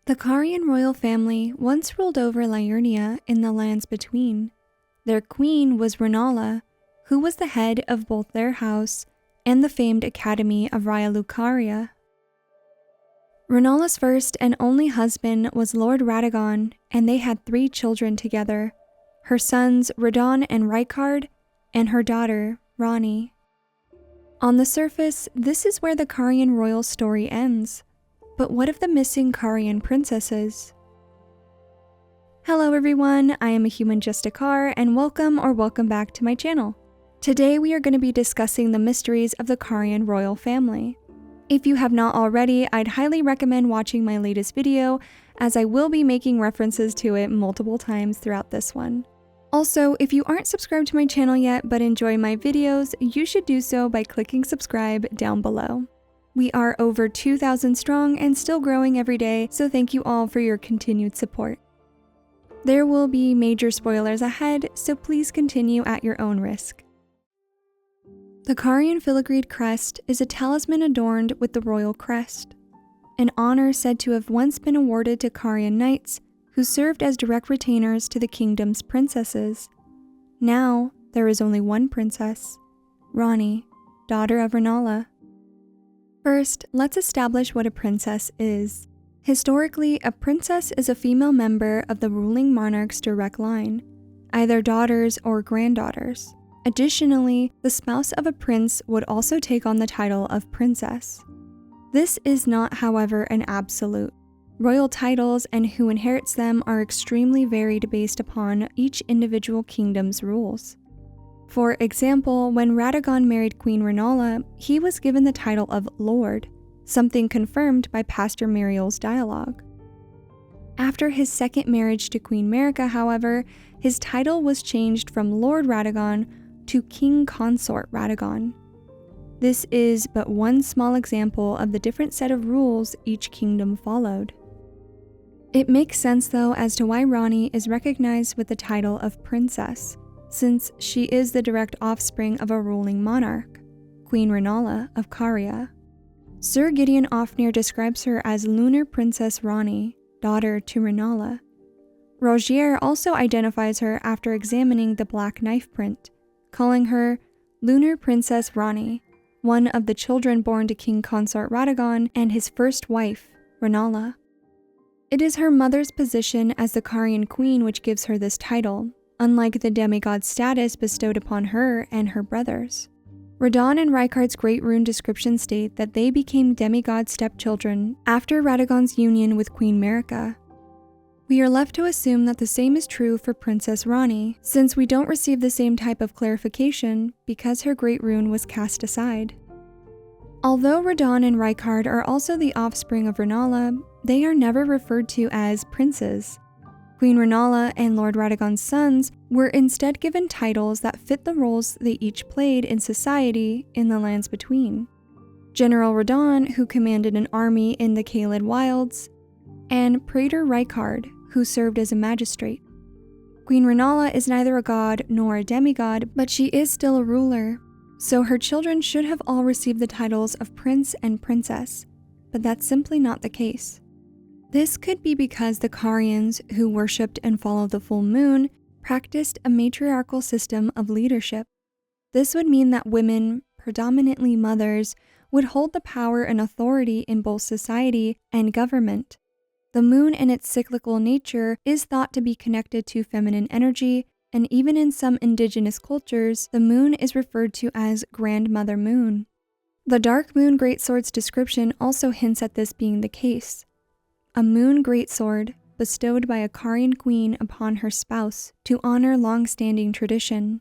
The Carian royal family once ruled over Liurnia in the lands between. Their queen was Rennala, who was the head of both their house and the famed Academy of Raya Lucaria. Rennala's first and only husband was Lord Radagon, and they had 3 children together, her sons Radon and Rykard, and her daughter, Ranni. On the surface, this is where the Carian royal story ends. But what of the missing Carian princesses? Hello everyone, I am a human just a car, and welcome back to my channel. Today we are going to be discussing the mysteries of the Carian royal family. If you have not already, I'd highly recommend watching my latest video, as I will be making references to it multiple times throughout this one. Also, if you aren't subscribed to my channel yet but enjoy my videos, you should do so by clicking subscribe down below. We are over 2,000 strong and still growing every day, so thank you all for your continued support. There will be major spoilers ahead, so please continue at your own risk. The Carian filigreed crest is a talisman adorned with the royal crest, an honor said to have once been awarded to Carian knights who served as direct retainers to the kingdom's princesses. Now, there is only one princess, Ranni, daughter of Rennala. First, let's establish what a princess is. Historically, a princess is a female member of the ruling monarch's direct line, either daughters or granddaughters. Additionally, the spouse of a prince would also take on the title of princess. This is not, however, an absolute. Royal titles and who inherits them are extremely varied based upon each individual kingdom's rules. For example, when Radagon married Queen Rennala, he was given the title of Lord, something confirmed by Pastor Muriel's dialogue. After his second marriage to Queen Marika, however, his title was changed from Lord Radagon to King Consort Radagon. This is but one small example of the different set of rules each kingdom followed. It makes sense though as to why Ranni is recognized with the title of princess, since she is the direct offspring of a ruling monarch, Queen Rennala of Caria. Sir Gideon Ofnir describes her as Lunar Princess Ranni, daughter to Rennala. Rogier also identifies her after examining the black knife print, calling her Lunar Princess Ranni, one of the children born to King Consort Radagon and his first wife, Rennala. It is her mother's position as the Carian queen which gives her this title, unlike the demigod status bestowed upon her and her brothers. Radon and Rykard's great rune descriptions state that they became demigod stepchildren after Radagon's union with Queen Marika. We are left to assume that the same is true for Princess Ranni, since we don't receive the same type of clarification because her great rune was cast aside. Although Radon and Rykard are also the offspring of Rennala, they are never referred to as princes. Queen Rennala and Lord Radagon's sons were instead given titles that fit the roles they each played in society in the lands between. General Radon, who commanded an army in the Caelid Wilds, and Praetor Rykard, who served as a magistrate. Queen Rennala is neither a god nor a demigod, but she is still a ruler, so her children should have all received the titles of prince and princess, but that's simply not the case. This could be because the Carians, who worshipped and followed the full moon, practiced a matriarchal system of leadership. This would mean that women, predominantly mothers, would hold the power and authority in both society and government. The moon and its cyclical nature is thought to be connected to feminine energy, and even in some indigenous cultures, the moon is referred to as Grandmother Moon. The Dark Moon Greatsword's description also hints at this being the case. A moon greatsword bestowed by a Carian queen upon her spouse to honor long-standing tradition.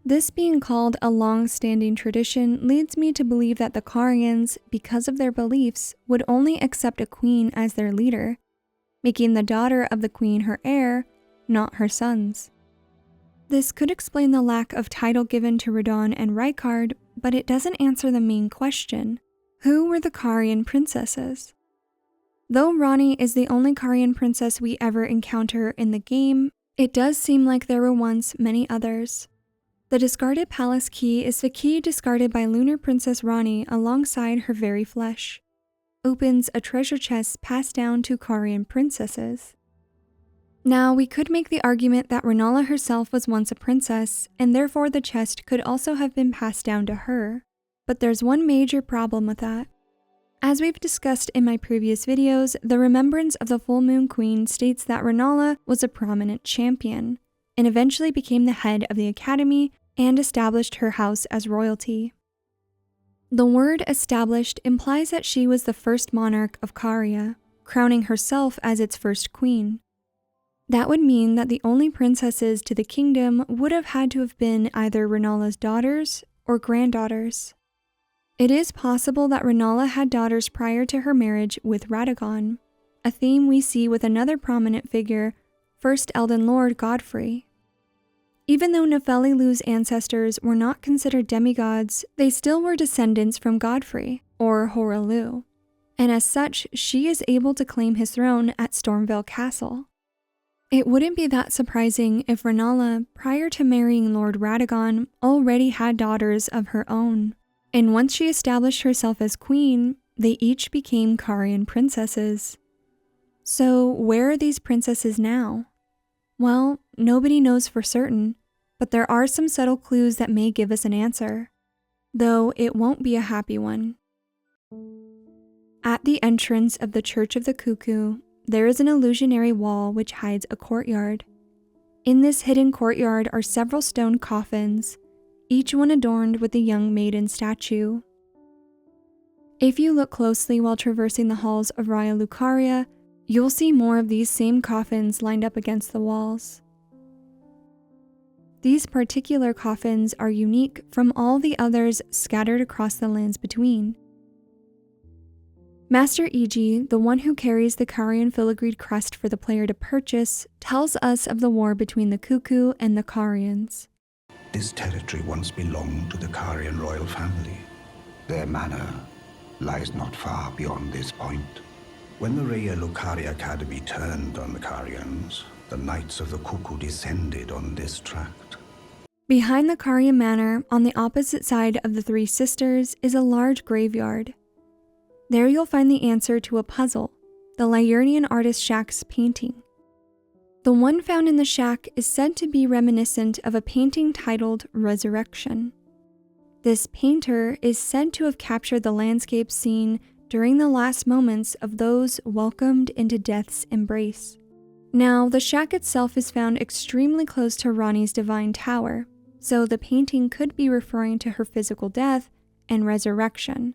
This being called a long-standing tradition leads me to believe that the Carians, because of their beliefs, would only accept a queen as their leader, making the daughter of the queen her heir, not her sons. This could explain the lack of title given to Radon and Rykard, but it doesn't answer the main question. Who were the Carian princesses? Though Ranni is the only Carian princess we ever encounter in the game, it does seem like there were once many others. The discarded palace key is the key discarded by Lunar Princess Ranni alongside her very flesh. opens a treasure chest passed down to Carian princesses. Now, we could make the argument that Rennala herself was once a princess, and therefore the chest could also have been passed down to her. But there's one major problem with that. As we've discussed in my previous videos, the Remembrance of the Full Moon Queen states that Rennala was a prominent champion, and eventually became the head of the academy and established her house as royalty. The word established implies that she was the first monarch of Caria, crowning herself as its first queen. That would mean that the only princesses to the kingdom would have had to have been either Rennala's daughters or granddaughters. It is possible that Rennala had daughters prior to her marriage with Radagon, a theme we see with another prominent figure, First Elden Lord Godfrey. Even though Nefelilu's ancestors were not considered demigods, they still were descendants from Godfrey, or Hoarelu, and as such, she is able to claim his throne at Stormveil Castle. It wouldn't be that surprising if Rennala, prior to marrying Lord Radagon, already had daughters of her own. And once she established herself as queen, they each became Carian princesses. So where are these princesses now? Well, nobody knows for certain, but there are some subtle clues that may give us an answer, though it won't be a happy one. At the entrance of the Church of the Cuckoo, there is an illusionary wall which hides a courtyard. In this hidden courtyard are several stone coffins, each one adorned with a young maiden statue. If you look closely while traversing the halls of Raya Lucaria, you'll see more of these same coffins lined up against the walls. These particular coffins are unique from all the others scattered across the lands between. Master Iji, the one who carries the Carian filigreed crest for the player to purchase, tells us of the war between the Cuckoo and the Carians. This territory once belonged to the Carian royal family. Their manor lies not far beyond this point. When the Raya Lucaria Academy turned on the Carians, the Knights of the Cuckoo descended on this tract. Behind the Carian manor, on the opposite side of the Three Sisters, is a large graveyard. There you'll find the answer to a puzzle, the Liurnian artist Shack's painting. The one found in the shack is said to be reminiscent of a painting titled Resurrection. This painter is said to have captured the landscape scene during the last moments of those welcomed into death's embrace. Now, the shack itself is found extremely close to Ranni's divine tower, so the painting could be referring to her physical death and resurrection.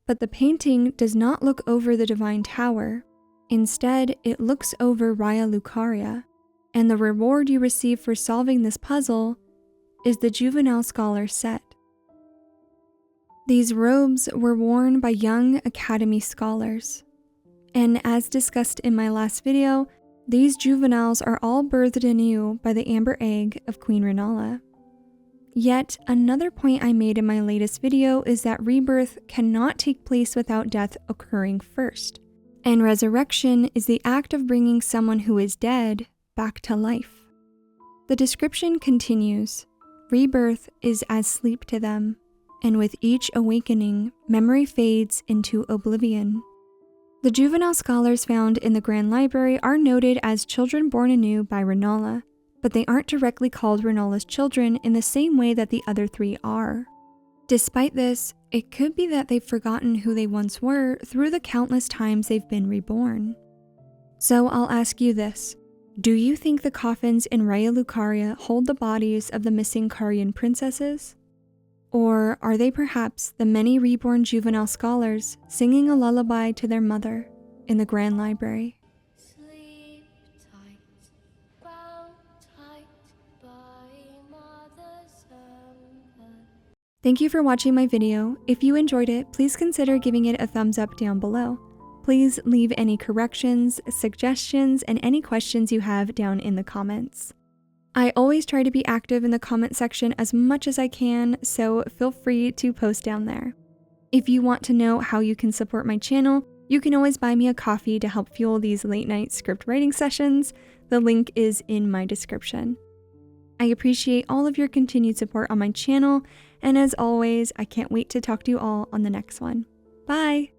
But the painting does not look over the divine tower. Instead, it looks over Raya Lucaria, and the reward you receive for solving this puzzle is the Juvenile Scholar set. These robes were worn by young Academy scholars, and as discussed in my last video, these juveniles are all birthed anew by the amber egg of Queen Rennala. Yet, another point I made in my latest video is that rebirth cannot take place without death occurring first, and resurrection is the act of bringing someone who is dead back to life. The description continues, rebirth is as sleep to them, and with each awakening, memory fades into oblivion. The juvenile scholars found in the Grand Library are noted as children born anew by Rennala, but they aren't directly called Rennala's children in the same way that the other three are. Despite this, it could be that they've forgotten who they once were through the countless times they've been reborn. So I'll ask you this. Do you think the coffins in Raya Lucaria hold the bodies of the missing Carian princesses? Or are they perhaps the many reborn juvenile scholars singing a lullaby to their mother in the Grand Library? Sleep tight, bound tight by mother's hand. Thank you for watching my video. If you enjoyed it, please consider giving it a thumbs up down below. Please leave any corrections, suggestions, and any questions you have down in the comments. I always try to be active in the comment section as much as I can, so feel free to post down there. If you want to know how you can support my channel, you can always buy me a coffee to help fuel these late night script writing sessions. The link is in my description. I appreciate all of your continued support on my channel, and as always, I can't wait to talk to you all on the next one. Bye!